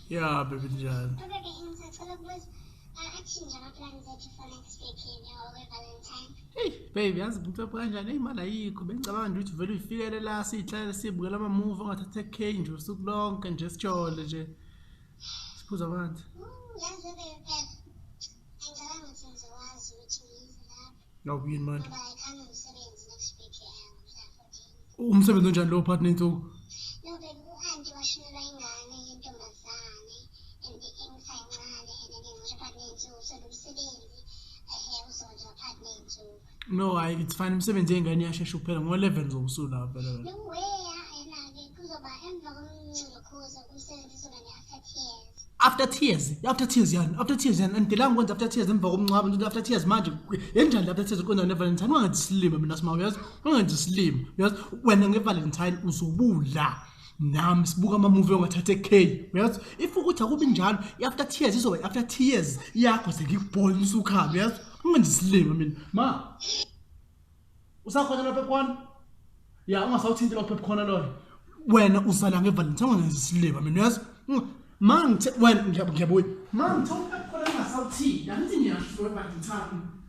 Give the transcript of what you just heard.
Yeah, baby njani. Okay, ngisacela ukubuza akushintsha ama-plans ethu for next week yini we-Valentine. Hey, baby, yazi umuntu lapho kanjani? Imali ayikho. Bengicabanga nje ukuthi vele uyifikele la sihlale sibukela ama-movie ongathatha ekhe nje usuku lonke nje sijole nje. Siphuza abantu. Yazi phela angicabanga ukuthi ngizokwazi ukuthi ngize lapho Ngabe yini manje? ngoba ikhona umsebenzi next week mhla 14. Umsebenzi onjani lo partner insuku? No baby, u-anti washonelwa ingane yentombazane and engisayincane and then ngisho phakathi ney'nsuku so lo msebenzi uzonje phakathi ney'nsuku. No, hayi it's fine umsebenzi yengane iyashesha ukuphela ngo-11 zobusuku lapha phela. No way, ena-ke kuzoba emva komncilokhuza umsebenzi uzoba ne-after tears. After tears yani andilanga ukwenza after tears emva komncwabo nto after tears manje yenjani after tears uqonda ne-Valentine ungenzi silima mina Smawu yazi ungenzi silima uyazi wena nge-Valentine uzobudla nami sibuka ama-movie ongathatha ekhe uyazi if ukuthi akubi njalo i-after tears izoba i-after tears yakho sekikubhola usukhambe uyazi ungenzi silima mina ma usakhona lapha ekhona ya ungasawuthinti lapha ekhona loyo wena uzala nge-Valentine ungenzi silima mina uyazi Man, when you have a boy, man, talk about what I'm assaulting. I don't think you have to worry about the time.